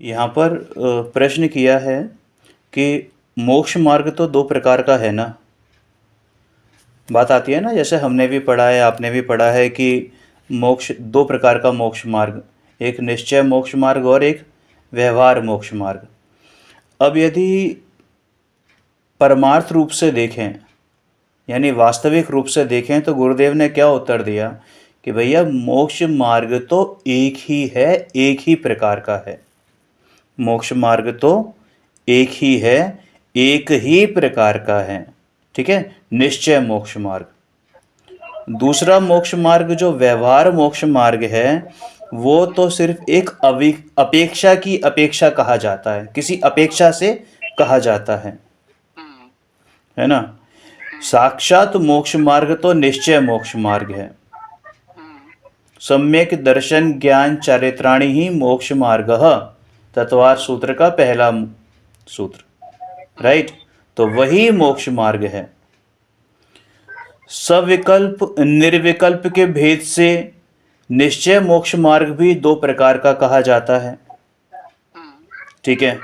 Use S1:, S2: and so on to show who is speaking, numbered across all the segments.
S1: यहाँ पर प्रश्न किया है कि मोक्ष मार्ग तो दो प्रकार का है ना। बात आती है ना, जैसे हमने भी पढ़ा है, आपने भी पढ़ा है कि मोक्ष दो प्रकार का मोक्ष मार्ग, एक निश्चय मोक्ष मार्ग और एक व्यवहार मोक्ष मार्ग। अब यदि परमार्थ रूप से देखें, यानी वास्तविक रूप से देखें, तो गुरुदेव ने क्या उत्तर दिया कि भैया मोक्ष मार्ग तो एक ही है, एक ही प्रकार का है। मोक्ष मार्ग तो एक ही है, एक ही प्रकार का है, ठीक है, निश्चय मोक्ष मार्ग। दूसरा मोक्ष मार्ग जो व्यवहार मोक्ष मार्ग है, वो तो सिर्फ एक अपेक्षा की अपेक्षा कहा जाता है, किसी अपेक्षा से कहा जाता है ना। साक्षात मोक्ष मार्ग तो निश्चय मोक्ष मार्ग है। सम्यक दर्शन ज्ञान चारित्राणि ही मोक्ष मार्ग, तत्वार सूत्र का पहला सूत्र, राइट। तो वही मोक्ष मार्ग है। सविकल्प निर्विकल्प के भेद से निश्चय मोक्ष मार्ग भी दो प्रकार का कहा जाता है, ठीक है।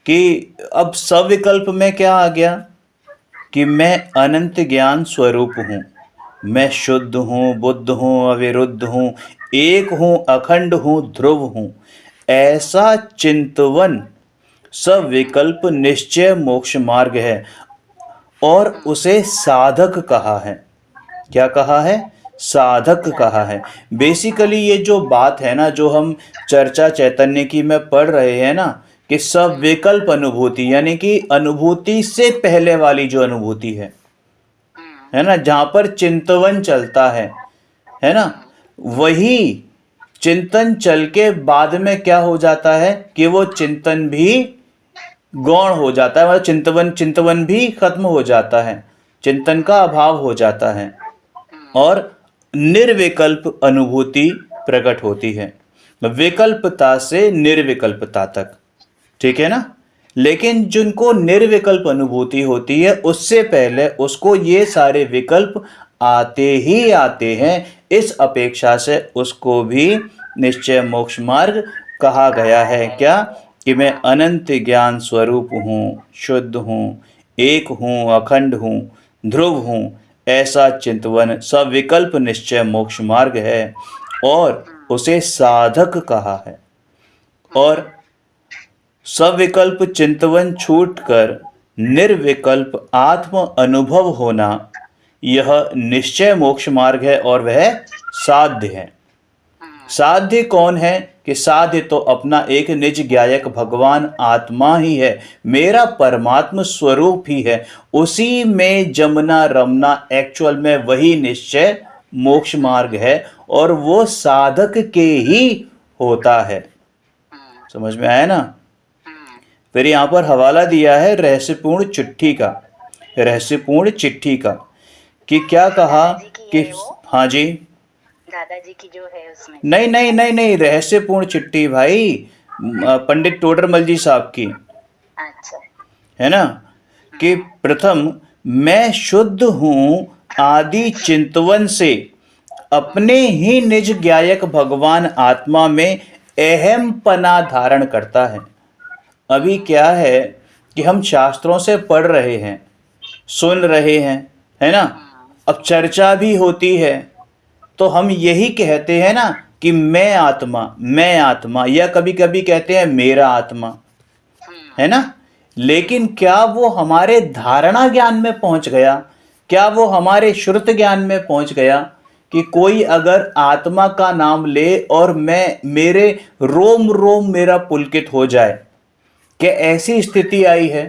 S1: कि अब सविकल्प में क्या आ गया कि मैं अनंत ज्ञान स्वरूप हूँ, मैं शुद्ध हूँ, बुद्ध हूँ, अविरुद्ध हूँ, एक हूँ, अखंड हूँ, ध्रुव हूँ, ऐसा चिंतवन सविकल्प निश्चय मोक्ष मार्ग है और उसे साधक कहा है। क्या कहा है? साधक कहा है। बेसिकली ये जो बात है ना, जो हम चर्चा चैतन्य की में पढ़ रहे हैं ना, कि सविकल्प अनुभूति, यानी कि अनुभूति से पहले वाली जो अनुभूति है ना, जहां पर चिंतवन चलता है ना, वही चिंतन चल के बाद में क्या हो जाता है कि वो चिंतन भी गौण हो जाता है, मतलब चिंतवन भी खत्म हो जाता है, चिंतन का अभाव हो जाता है और निर्विकल्प अनुभूति प्रकट होती है, विकल्पता से निर्विकल्पता तक, ठीक है ना। लेकिन जिनको निर्विकल्प अनुभूति होती है, उससे पहले उसको ये सारे विकल्प आते ही आते हैं, इस अपेक्षा से उसको भी निश्चय मोक्ष मार्ग कहा गया है। क्या? कि मैं अनंत ज्ञान स्वरूप हूँ, शुद्ध हूँ, एक हूँ, अखंड हूँ, ध्रुव हूँ, ऐसा चिंतवन सविकल्प निश्चय मोक्ष मार्ग है और उसे साधक कहा है। और सविकल्प चिंतवन छूटकर निर्विकल्प आत्म अनुभव होना, यह निश्चय मोक्ष मार्ग है और वह साध्य है। साध्य कौन है? कि साध्य तो अपना एक निज ज्ञायक भगवान आत्मा ही है, मेरा परमात्म स्वरूप ही है, उसी में जमना रमना, एक्चुअल में वही निश्चय मोक्ष मार्ग है और वो साधक के ही होता है। समझ में आया ना। फिर यहाँ पर हवाला दिया है रहस्यपूर्ण चिट्ठी का, रहस्यपूर्ण चिट्ठी का, कि क्या कहा कि हाँ जी,
S2: दादाजी की जो है उसमें,
S1: नहीं नहीं नहीं नहीं, रहस्यपूर्ण चिट्ठी भाई, पंडित टोडरमल जी साहब की,
S2: अच्छा,
S1: है ना। कि प्रथम मैं शुद्ध हूँ आदि चिंतवन से अपने ही निज ज्ञायक भगवान आत्मा में अहम पना धारण करता है। अभी क्या है कि हम शास्त्रों से पढ़ रहे हैं, सुन रहे हैं, है ना, अब चर्चा भी होती है, तो हम यही कहते हैं ना कि मैं आत्मा, या कभी कभी कहते हैं मेरा आत्मा, है ना। लेकिन क्या वो हमारे धारणा ज्ञान में पहुंच गया? क्या वो हमारे श्रुत ज्ञान में पहुंच गया कि कोई अगर आत्मा का नाम ले और मेरे रोम रोम मेरा पुलकित हो जाए? क्या ऐसी स्थिति आई है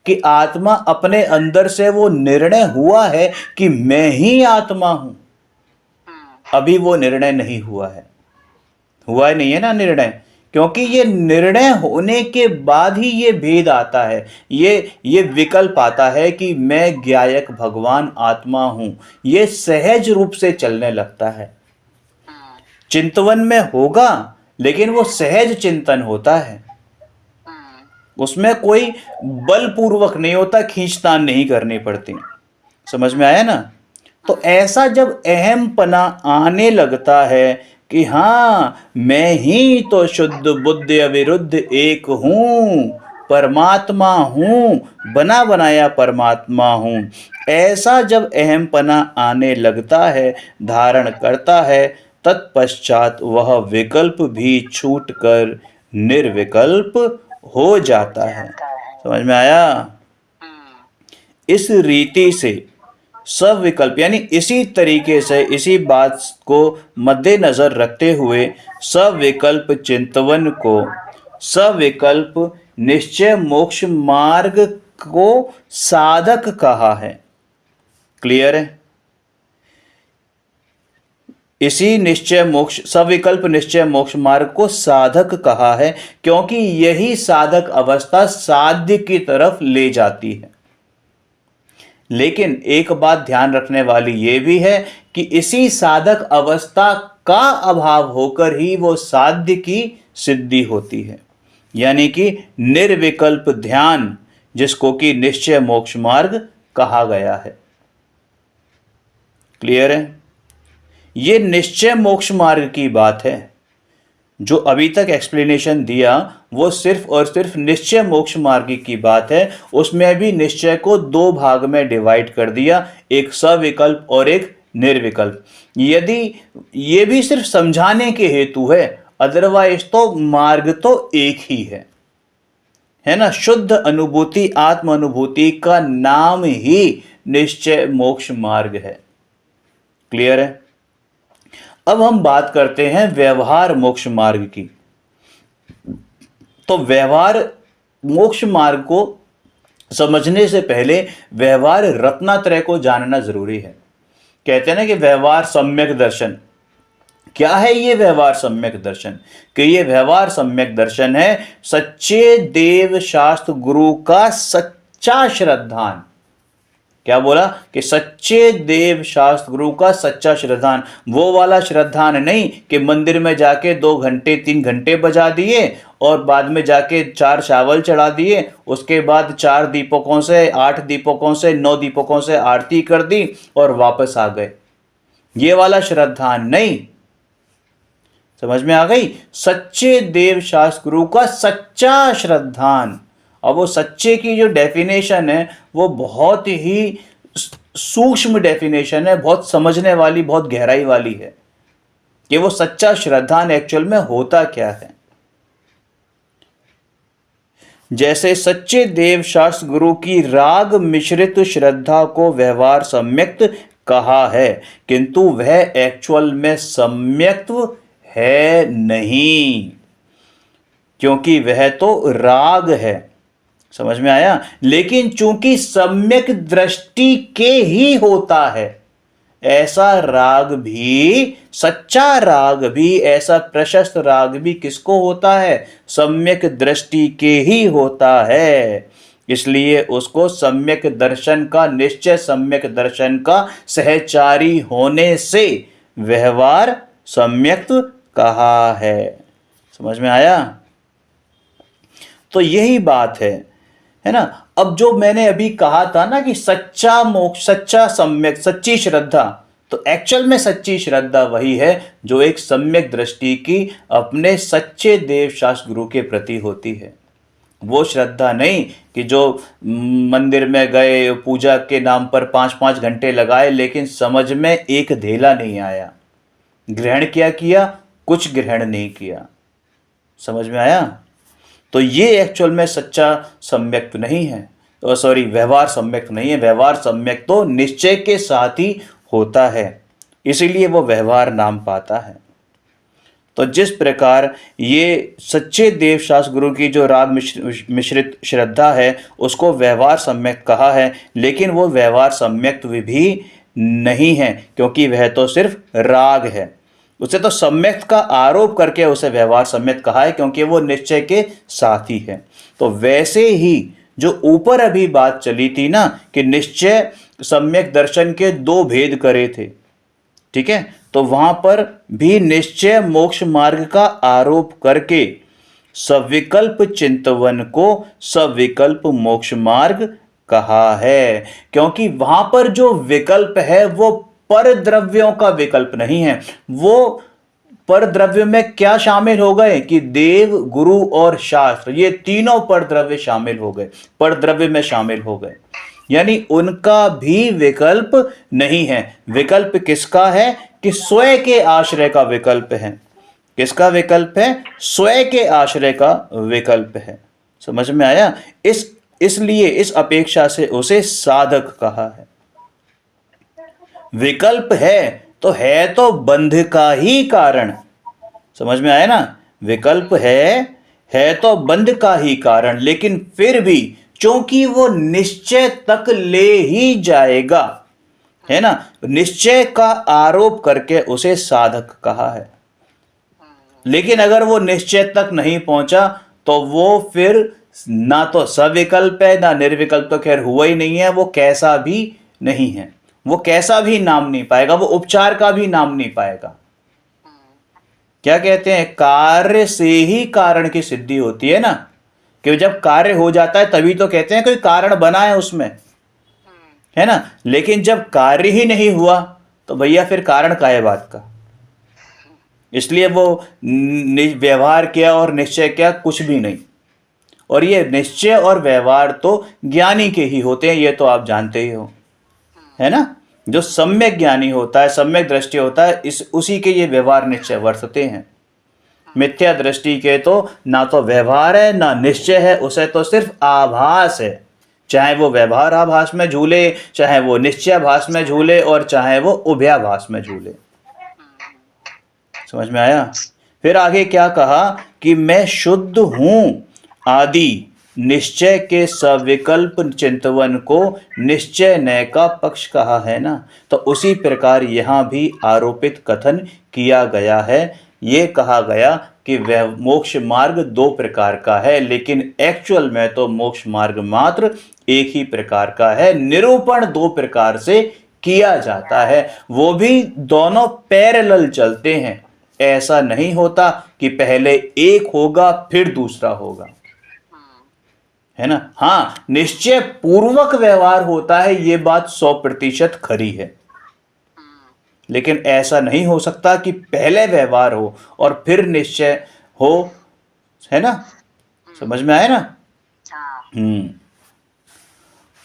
S1: कि आत्मा अपने अंदर से वो निर्णय हुआ है कि मैं ही आत्मा हूं? अभी वो निर्णय नहीं हुआ है, हुआ नहीं है ना निर्णय, क्योंकि ये निर्णय होने के बाद ही ये भेद आता है, ये विकल्प आता है कि मैं ज्ञायक भगवान आत्मा हूं, ये सहज रूप से चलने लगता है। चिंतवन में होगा लेकिन वो सहज चिंतन होता है, उसमें कोई बलपूर्वक नहीं होता, खींचतान नहीं करनी पड़ती। समझ में आया ना। तो ऐसा जब अहम पना आने लगता है कि हाँ, मैं ही तो शुद्ध बुद्ध अविरुद्ध एक हूँ, परमात्मा हूँ, बना बनाया परमात्मा हूँ। ऐसा जब अहमपना आने लगता है, धारण करता है, तत्पश्चात वह विकल्प भी छूटकर निर्विकल्प हो जाता है। समझ में आया? इस रीति से सविकल्प यानी इसी तरीके से, इसी बात को मद्देनजर रखते हुए सविकल्प चिंतवन को सविकल्प निश्चय मोक्ष मार्ग को साधक कहा है। क्लियर है? इसी निश्चय मोक्ष सविकल्प निश्चय मोक्ष मार्ग को साधक कहा है, क्योंकि यही साधक अवस्था साध्य की तरफ ले जाती है। लेकिन एक बात ध्यान रखने वाली यह भी है कि इसी साधक अवस्था का अभाव होकर ही वो साध्य की सिद्धि होती है, यानी कि निर्विकल्प ध्यान, जिसको कि निश्चय मोक्ष मार्ग कहा गया है। क्लियर है? ये निश्चय मोक्ष मार्ग की बात है। जो अभी तक एक्सप्लेनेशन दिया वो सिर्फ और सिर्फ निश्चय मोक्ष मार्ग की बात है। उसमें भी निश्चय को दो भाग में डिवाइड कर दिया, एक सविकल्प और एक निर्विकल्प। यदि ये भी सिर्फ समझाने के हेतु है, अदरवाइज तो मार्ग तो एक ही है ना। शुद्ध अनुभूति, आत्म अनुभूति का नाम ही निश्चय मोक्ष मार्ग है। क्लियर है? अब हम बात करते हैं व्यवहार मोक्ष मार्ग की। तो व्यवहार मोक्ष मार्ग को समझने से पहले व्यवहार रत्नात्रय को जानना जरूरी है। कहते हैं ना कि व्यवहार सम्यक दर्शन। क्या है ये व्यवहार सम्यक दर्शन? कि ये व्यवहार सम्यक दर्शन है सच्चे देव शास्त्र गुरु का सच्चा श्रद्धान। क्या बोला? कि सच्चे देव शास्त्र गुरु का सच्चा श्रद्धान। वो वाला श्रद्धान नहीं कि मंदिर में जाके 2 घंटे 3 घंटे बजा दिए और बाद में जाके 4 चावल चढ़ा दिए, उसके बाद 4 दीपकों से 8 दीपकों से 9 दीपकों से आरती कर दी और वापस आ गए। ये वाला श्रद्धान नहीं। समझ में आ गई? सच्चे देव शास्त्र गुरु का सच्चा श्रद्धान। अब वो सच्चे की जो डेफिनेशन है वो बहुत ही सूक्ष्म डेफिनेशन है, बहुत समझने वाली, बहुत गहराई वाली है कि वो सच्चा श्रद्धान एक्चुअल में होता क्या है। जैसे सच्चे देव शास्त्र गुरु की राग मिश्रित श्रद्धा को व्यवहार सम्यक्त कहा है, किंतु वह एक्चुअल में सम्यक्त्व है नहीं, क्योंकि वह तो राग है। समझ में आया? लेकिन चूंकि सम्यक दृष्टि के ही होता है, ऐसा राग भी, सच्चा राग भी, ऐसा प्रशस्त राग भी किसको होता है? सम्यक दृष्टि के ही होता है। इसलिए उसको सम्यक दर्शन का, निश्चय सम्यक दर्शन का सहचारी होने से व्यवहार सम्यक्त कहा है। समझ में आया? तो यही बात है ना। अब जो मैंने अभी कहा था ना कि सच्चा मोक्ष, सच्चा सम्यक, सच्ची श्रद्धा, तो एक्चुअल में सच्ची श्रद्धा वही है जो एक सम्यक दृष्टि की अपने सच्चे देव शास्त्र गुरु के प्रति होती है। वो श्रद्धा नहीं कि जो मंदिर में गए, पूजा के नाम पर 5-5 घंटे लगाए, लेकिन समझ में एक धेला नहीं आया। ग्रहण क्या किया? कुछ ग्रहण नहीं किया। समझ में आया? तो ये एक्चुअल में सच्चा सम्यक्त नहीं है, तो सॉरी, व्यवहार सम्यक्त नहीं है। व्यवहार सम्यक्त तो निश्चय के साथ ही होता है, इसीलिए वो व्यवहार नाम पाता है। तो जिस प्रकार ये सच्चे देव शास्त्र गुरु की जो राग मिश्रित श्रद्धा है उसको व्यवहार सम्यक्त कहा है, लेकिन वो व्यवहार सम्यक्त भी नहीं है, क्योंकि वह तो सिर्फ राग है। उसे तो सम्यक्त का आरोप करके उसे व्यवहार सम्यक्त कहा है, क्योंकि वो निश्चय के साथी है। तो वैसे ही जो ऊपर अभी बात चली थी ना कि निश्चय सम्यक दर्शन के 2 भेद करे थे, ठीक है, तो वहां पर भी निश्चय मोक्ष मार्ग का आरोप करके सविकल्प चिंतवन को सविकल्प मोक्ष मार्ग कहा है, क्योंकि वहां पर जो विकल्प है वो पर द्रव्यों का विकल्प नहीं है, वो पर द्रव्य में क्या शामिल हो गए कि देव, गुरु और शास्त्र, ये तीनों पर द्रव्य शामिल हो गए, पर द्रव्य में शामिल हो गए। यानी उनका भी विकल्प नहीं है। विकल्प किसका है कि स्वयं के आश्रय का विकल्प है। किसका विकल्प है? स्वयं के आश्रय का विकल्प है। समझ में आया? इसलिए इस अपेक्षा से उसे साधक कहा है। विकल्प है तो बंध का ही कारण। समझ में आया ना? विकल्प है तो बंध का ही कारण, लेकिन फिर भी चूंकि वो निश्चय तक ले ही जाएगा, है ना, निश्चय का आरोप करके उसे साधक कहा है। लेकिन अगर वो निश्चय तक नहीं पहुंचा तो वो फिर ना तो सविकल्प है ना निर्विकल्प, तो खैर हुआ ही नहीं है, वो कैसा भी नहीं है, वो कैसा भी नाम नहीं पाएगा, वो उपचार का भी नाम नहीं पाएगा। क्या कहते हैं? कार्य से ही कारण की सिद्धि होती है ना, कि जब कार्य हो जाता है तभी तो कहते हैं कोई कारण बना है उसमें, है ना। लेकिन जब कार्य ही नहीं हुआ तो भैया फिर कारण का है बात का। इसलिए वो व्यवहार किया और निश्चय किया कुछ भी नहीं। और ये निश्चय और व्यवहार तो ज्ञानी के ही होते हैं, ये तो आप जानते ही हो, है ना। जो सम्यक ज्ञानी होता है, सम्यक दृष्टि होता है, उसी के ये व्यवहार निश्चय वर्तते हैं। मिथ्या दृष्टि के तो ना तो व्यवहार है ना निश्चय है, उसे तो सिर्फ आभास है। चाहे वो व्यवहार आभास में झूले, चाहे वो निश्चयाभास में झूले, और चाहे वो उभयाभास में झूले। समझ में आया? फिर आगे क्या कहा कि मैं शुद्ध हूं आदि निश्चय के सविकल्प चिंतवन को निश्चय नय का पक्ष कहा है ना। तो उसी प्रकार यहाँ भी आरोपित कथन किया गया है। ये कहा गया कि वह मोक्ष मार्ग दो प्रकार का है, लेकिन एक्चुअल में तो मोक्ष मार्ग मात्र एक ही प्रकार का है। निरूपण दो प्रकार से किया जाता है, वो भी दोनों पैरेलल चलते हैं। ऐसा नहीं होता कि पहले एक होगा फिर दूसरा होगा, है ना। हाँ, निश्चय पूर्वक व्यवहार होता है, ये बात 100% खरी है। लेकिन ऐसा नहीं हो सकता कि पहले व्यवहार हो और फिर निश्चय हो, है ना। समझ में आया ना?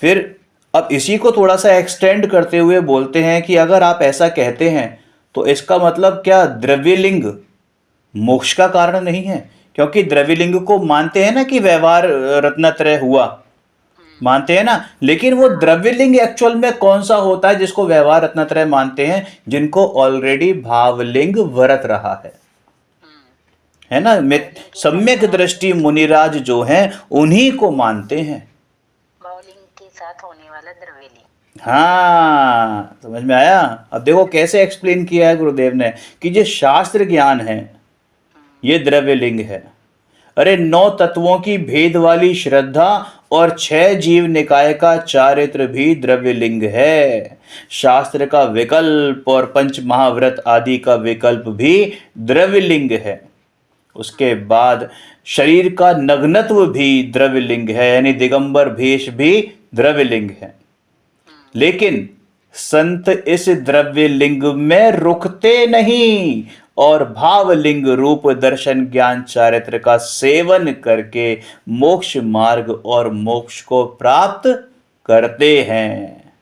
S1: फिर अब इसी को थोड़ा सा एक्सटेंड करते हुए बोलते हैं कि अगर आप ऐसा कहते हैं तो इसका मतलब क्या द्रव्यलिंग मोक्ष का कारण नहीं है? क्योंकि द्रव्यलिंग को मानते हैं ना कि व्यवहार रत्नत्रय हुआ, मानते हैं ना। लेकिन वो द्रव्यलिंग एक्चुअल में कौन सा होता है जिसको व्यवहार रत्नत्रय मानते हैं? जिनको ऑलरेडी भावलिंग वरत रहा है ना। सम्यक दृष्टि मुनिराज जो हैं उन्हीं को मानते हैं,
S2: भावलिंग के साथ होने वाला द्रव्यलिंग।
S1: हाँ, समझ में आया? अब देखो कैसे एक्सप्लेन किया है गुरुदेव ने कि ये शास्त्र ज्ञान है, ये द्रव्यलिंग है। अरे 9 तत्वों की भेद वाली श्रद्धा और 6 जीव निकाय का चारित्र भी द्रव्यलिंग है। शास्त्र का विकल्प और पंच महाव्रत आदि का विकल्प भी द्रव्यलिंग है। उसके बाद शरीर का नग्नत्व भी द्रव्यलिंग है, यानी दिगंबर भेष भी द्रव्यलिंग है। लेकिन संत इस द्रव्यलिंग में रुकते नहीं और भावलिंग रूप दर्शन ज्ञान चारित्र का सेवन करके मोक्ष मार्ग और मोक्ष को प्राप्त करते हैं।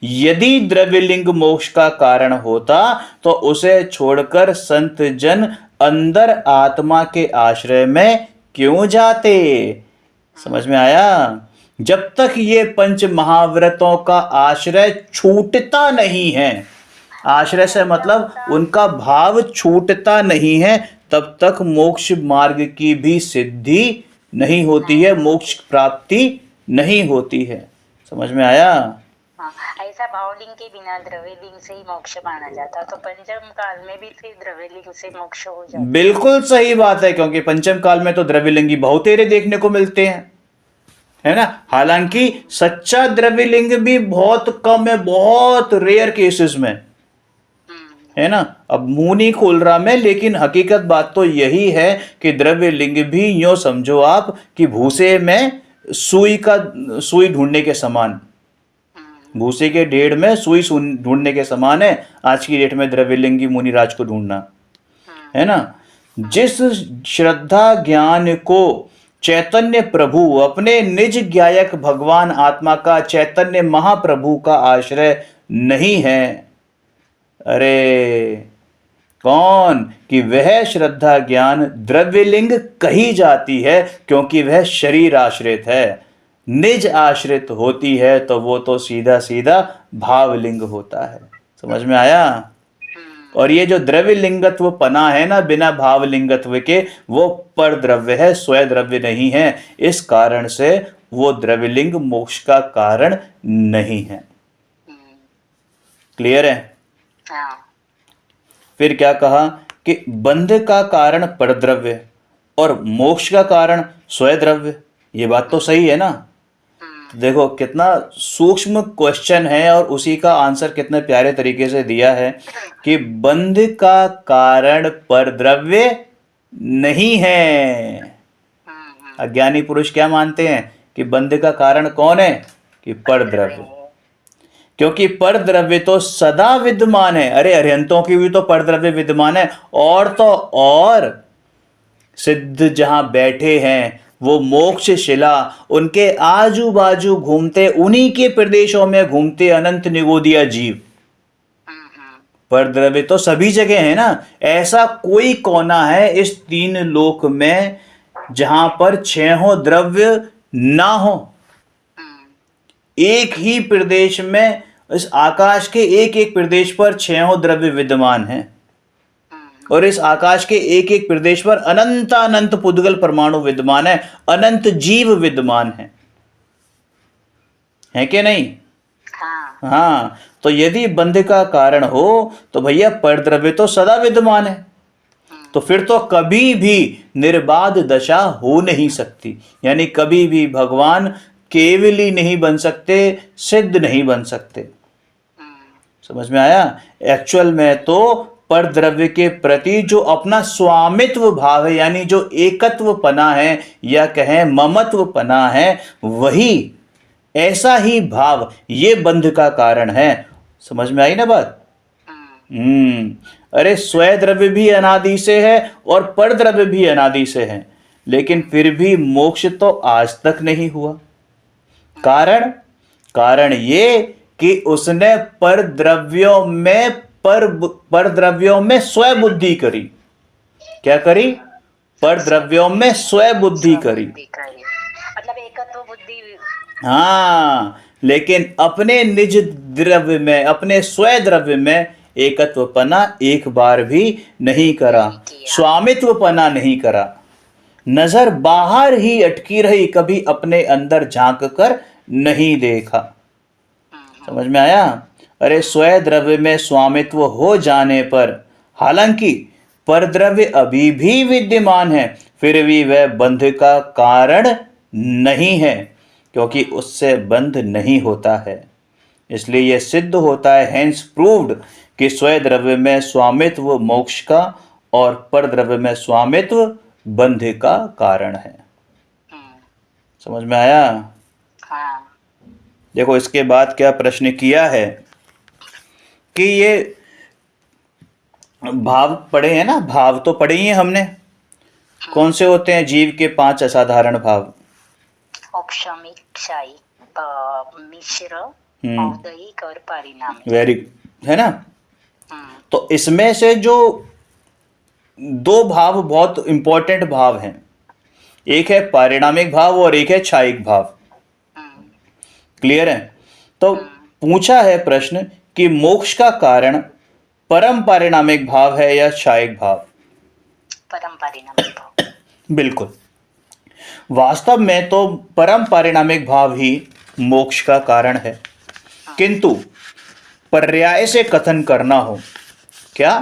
S1: यदि द्रव्यलिंग मोक्ष का कारण होता तो उसे छोड़कर संत जन अंदर आत्मा के आश्रय में क्यों जाते? समझ में आया? जब तक ये पंच महाव्रतों का आश्रय छूटता नहीं है, आश्रय से मतलब उनका भाव छूटता नहीं है, तब तक मोक्ष मार्ग की भी सिद्धि नहीं होती है, मोक्ष प्राप्ति नहीं होती है। समझ में आया?
S2: हाँ, ऐसा भावलिंग के बिना द्रव्यलिंग से ही मोक्ष माना जाता, तो पंचम काल में भी फिर द्रव्यलिंग से मोक्ष हो जाता।
S1: बिल्कुल सही बात है, क्योंकि पंचम काल में तो द्रव्यलिंगी बहुतेरे देखने को मिलते हैं, है ना। हालांकि सच्चा द्रव्यलिंग भी बहुत कम है, बहुत रेयर केसेस में, है ना। अब मुंह नहीं खोल रहा मैं, लेकिन हकीकत बात तो यही है कि द्रव्यलिंग भी यूं समझो आप कि भूसे में सुई ढूंढने के समान, भूसे के ढेर में सुई ढूंढने के समान है आज की डेट में द्रव्यलिंगी मुनिराज को ढूंढना। है ना। जिस श्रद्धा ज्ञान को चैतन्य प्रभु अपने निज ज्ञायक भगवान आत्मा का चैतन्य महाप्रभु का आश्रय नहीं है, अरे कौन कि वह श्रद्धा ज्ञान द्रव्यलिंग कही जाती है, क्योंकि वह शरीर आश्रित है। निज आश्रित होती है तो वो तो सीधा सीधा भावलिंग होता है। समझ में आया। और ये जो द्रव्य लिंगत्व पना है ना बिना भावलिंगत्व के, वो पर द्रव्य है, स्वयं द्रव्य नहीं है। इस कारण से वो द्रव्यलिंग मोक्ष का कारण नहीं है। क्लियर है। फिर क्या कहा कि बंध का कारण परद्रव्य और मोक्ष का कारण स्वयं द्रव्य। ये बात तो सही है ना। देखो कितना सूक्ष्म क्वेश्चन है और उसी का आंसर कितने प्यारे तरीके से दिया है कि बंध का कारण परद्रव्य नहीं है। अज्ञानी पुरुष क्या मानते हैं कि बंध का कारण कौन है कि परद्रव्य, क्योंकि परद्रव्य तो सदा विद्यमान है। अरे अरिहंतों की भी तो परद्रव्य विद्यमान है। और तो और सिद्ध जहां बैठे हैं वो मोक्ष शिला, उनके आजू बाजू घूमते, उन्हीं के प्रदेशों में घूमते अनंत निगोदिया जीव। परद्रव्य तो सभी जगह है ना। ऐसा कोई कोना है इस तीन लोक में जहां पर छहों द्रव्य ना हो। एक ही प्रदेश में, इस आकाश के एक एक प्रदेश पर छहों द्रव्य विद्यमान हैं और इस आकाश के एक एक प्रदेश पर अनंत अनंत पुद्गल परमाणु विद्यमान है, अनंत जीव विद्यमान है कि नहीं। हाँ, तो यदि बंध का कारण हो तो भैया परद्रव्य तो सदा विद्यमान है, तो फिर तो कभी भी निर्बाध दशा हो नहीं सकती। यानी कभी भी भगवान केवली नहीं बन सकते, सिद्ध नहीं बन सकते। समझ में आया। एक्चुअल में तो पर द्रव्य के प्रति जो अपना स्वामित्व भाव है, यानी जो एकत्व पना है या कहें ममत्व पना है, वही ऐसा ही भाव ये बंध का कारण है। समझ में आई ना बात। अरे स्वयं द्रव्य भी अनादि से है और पर द्रव्य भी अनादि से है, लेकिन फिर भी मोक्ष तो आज तक नहीं हुआ। कारण ये कि उसने पर द्रव्यों में स्वयं बुद्धि करी। क्या करी? पर द्रव्यों में स्वयं बुद्धि करी,
S2: मतलब एकत्व बुद्धि।
S1: हाँ, लेकिन अपने निज द्रव्य में, अपने स्वयं द्रव्य में एकत्वपना एक बार भी नहीं करा, स्वामित्वपना नहीं करा। नजर बाहर ही अटकी रही, कभी अपने अंदर झांक कर नहीं देखा। समझ में आया। अरे स्वयं द्रव्य में स्वामित्व हो जाने पर, हालांकि परद्रव्य अभी भी विद्यमान है, फिर भी वह बंध का कारण नहीं है, क्योंकि उससे बंध नहीं होता है। इसलिए यह सिद्ध होता है, हेंस प्रूव्ड, कि स्वयं द्रव्य में स्वामित्व मोक्ष का और परद्रव्य में स्वामित्व बंध का कारण है। समझ में आया। देखो इसके बाद क्या प्रश्न किया है कि ये भाव पढ़े हैं ना, भाव तो पढ़े ही हैं हमने। कौन से होते हैं जीव के 5 असाधारण भाव?
S2: औपशमिक, क्षयिक, मिश्र, औदयिक और परिणामिक।
S1: वेरी, है ना। तो इसमें से जो 2 भाव बहुत इंपॉर्टेंट भाव हैं, एक है पारिणामिक भाव और एक है क्षयिक भाव। क्लियर है। तो पूछा है प्रश्न कि मोक्ष का कारण परम पारिणामिक भाव है या क्षयिक भाव?
S2: परम पारिणामिक भाव।
S1: बिल्कुल। वास्तव में तो परम पारिणामिक भाव ही मोक्ष का कारण है, किंतु पर्याय से कथन करना हो, क्या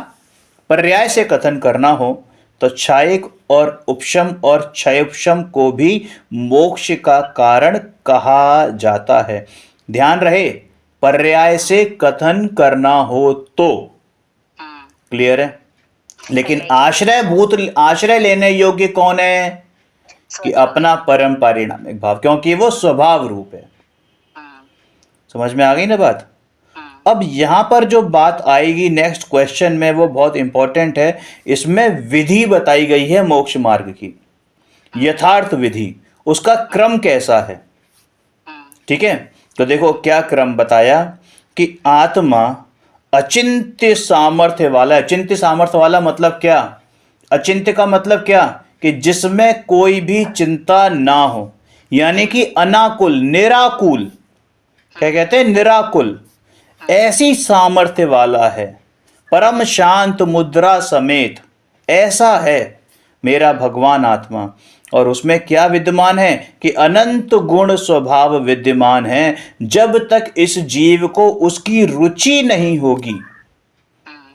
S1: पर्याय से कथन करना हो तो क्षयिक और उपशम और क्षयोपशम को भी मोक्ष का कारण कहा जाता है। ध्यान रहे, पर्याय से कथन करना हो तो। क्लियर है। लेकिन आश्रय लेने योग्य कौन है कि अपना परम पारिणामिक भाव, क्योंकि वो स्वभाव रूप है। समझ में आ गई ना बात। अब यहाँ पर जो बात आएगी नेक्स्ट क्वेश्चन में वो बहुत इंपॉर्टेंट है। इसमें विधि बताई गई है मोक्ष मार्ग की, यथार्थ विधि, उसका क्रम कैसा है। ठीक है, तो देखो क्या क्रम बताया कि आत्मा अचिंत्य सामर्थ्य वाला है। अचिंत्य सामर्थ्य वाला मतलब क्या? अचिंत्य का मतलब क्या? कि जिसमें कोई भी चिंता ना हो, यानी कि अनाकुल, निराकुल। क्या कहते हैं? निराकुल। ऐसी सामर्थ्य वाला है, परम शांत मुद्रा समेत। ऐसा है मेरा भगवान आत्मा। और उसमें क्या विद्यमान है कि अनंत गुण स्वभाव विद्यमान है। जब तक इस जीव को उसकी रुचि नहीं होगी,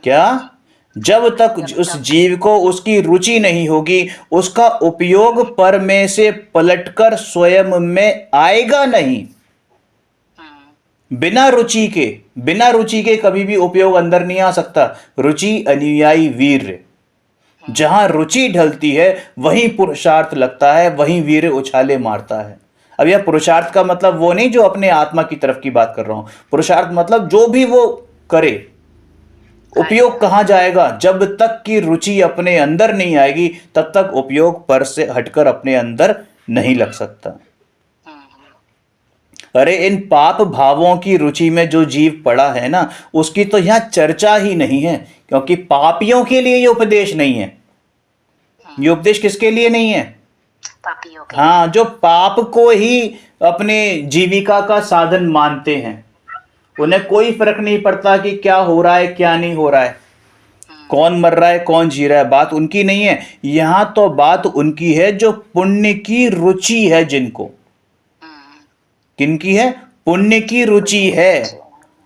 S1: क्या? जब तक उस जीव को उसकी रुचि नहीं होगी, उसका उपयोग पर में से पलटकर स्वयं में आएगा नहीं। बिना रुचि के कभी भी उपयोग अंदर नहीं आ सकता। रुचि अनुयायी वीर्य, जहां रुचि ढलती है वहीं पुरुषार्थ लगता है, वहीं वीर उछाले मारता है। अब यह पुरुषार्थ का मतलब वो नहीं जो अपने आत्मा की तरफ की बात कर रहा हूं। पुरुषार्थ मतलब जो भी वो करे, उपयोग कहां जाएगा? जब तक कि रुचि अपने अंदर नहीं आएगी तब तक उपयोग पर से हटकर अपने अंदर नहीं लग सकता। अरे इन पाप भावों की रुचि में जो जीव पड़ा है ना, उसकी तो यहां चर्चा ही नहीं है, क्योंकि पापियों के लिए ये उपदेश नहीं है। ये उपदेश किसके लिए नहीं है?
S2: पापियों के।
S1: हाँ, जो पाप को ही अपने जीविका का साधन मानते हैं। उन्हें कोई फर्क नहीं पड़ता कि क्या हो रहा है क्या नहीं हो रहा है, कौन मर रहा है कौन जी रहा है, बात उनकी नहीं है। यहां तो बात उनकी है जो पुण्य की रुचि है, जिनको, किनकी है? पुण्य की रुचि है,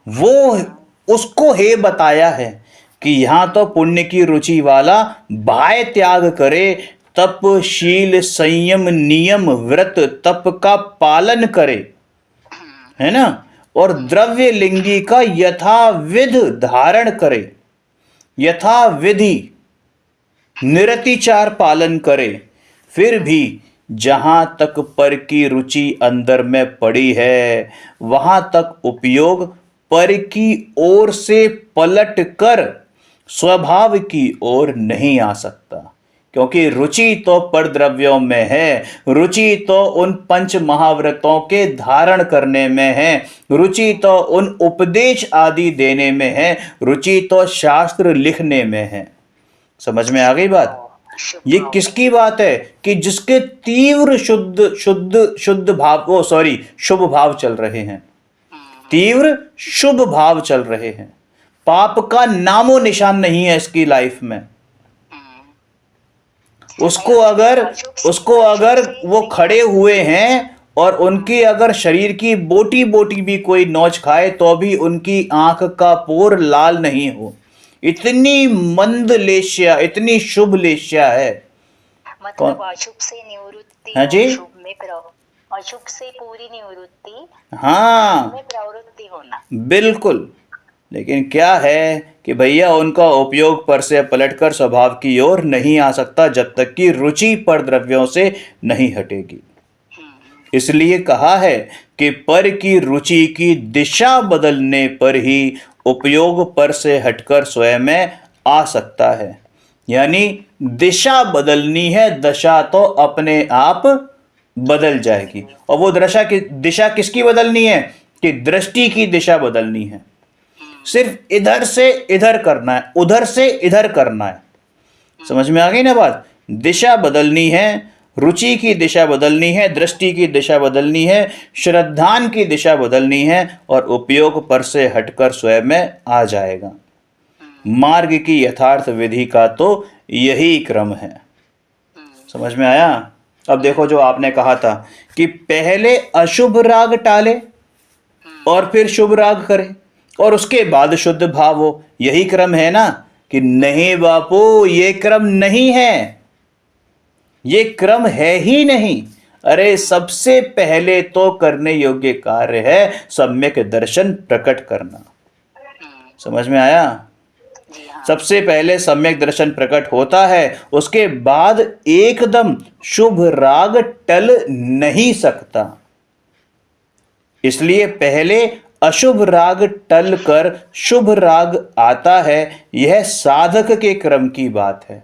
S1: वो उसको हे बताया है कि यहां तो पुण्य की रुचि वाला बाह्य त्याग करे, तप शील संयम नियम व्रत तप का पालन करे, है ना, और द्रव्य लिंगी का यथाविध धारण करे, यथाविधि निरतिचार पालन करे। फिर भी जहां तक पर की रुचि अंदर में पड़ी है, वहां तक उपयोग पर की ओर से पलट कर स्वभाव की ओर नहीं आ सकता, क्योंकि रुचि तो पर द्रव्यों में है, रुचि तो उन पंच महाव्रतों के धारण करने में है, रुचि तो उन उपदेश आदि देने में है, रुचि तो शास्त्र लिखने में है। समझ में आ गई बात? ये किसकी बात है? कि जिसके तीव्र शुद्ध भाव, ओ सॉरी, शुभ भाव चल रहे हैं, तीव्र शुभ भाव चल रहे हैं, पाप का नामो निशान नहीं है इसकी लाइफ में। उसको अगर वो खड़े हुए हैं और उनकी अगर शरीर की बोटी बोटी भी कोई नोच खाए तो भी उनकी आंख का पोर लाल नहीं हो, इतनी मंद लेश्या, इतनी शुभ लेश्या है।
S2: मतलब अशुभ से निवृत्ति,
S1: हाँ जी,
S2: अशुभ से पूरी निवृत्ति,
S1: हाँ
S2: में प्रवृत्ति होना,
S1: बिल्कुल। लेकिन क्या है कि भैया उनका उपयोग पर से पलटकर स्वभाव की ओर नहीं आ सकता जब तक कि रुचि पर द्रव्यों से नहीं हटेगी। इसलिए कहा है कि पर की रुचि की दिशा बदलने पर ही उपयोग पर से हटकर स्वयं में आ सकता है। यानी दिशा बदलनी है, दशा तो अपने आप बदल जाएगी। और वो दिशा किसकी बदलनी है? कि दृष्टि की दिशा बदलनी है। सिर्फ इधर से इधर करना है, उधर से इधर करना है। समझ में आ गई ना बात? दिशा बदलनी है, रुचि की दिशा बदलनी है, दृष्टि की दिशा बदलनी है, श्रद्धान की दिशा बदलनी है, और उपयोग पर से हटकर स्वयं में आ जाएगा। मार्ग की यथार्थ विधि का तो यही क्रम है। समझ में आया? अब देखो जो आपने कहा था कि पहले अशुभ राग टाले और फिर शुभ राग करे और उसके बाद शुद्ध भाव हो, यही क्रम है ना? कि नहीं बापू, ये क्रम नहीं है, ये क्रम है ही नहीं। अरे सबसे पहले तो करने योग्य कार्य है सम्यक दर्शन प्रकट करना। समझ में आया? सबसे पहले सम्यक दर्शन प्रकट होता है, उसके बाद एकदम शुभ राग टल नहीं सकता। इसलिए पहले अशुभ राग टल कर शुभ राग आता है, यह साधक के क्रम की बात है।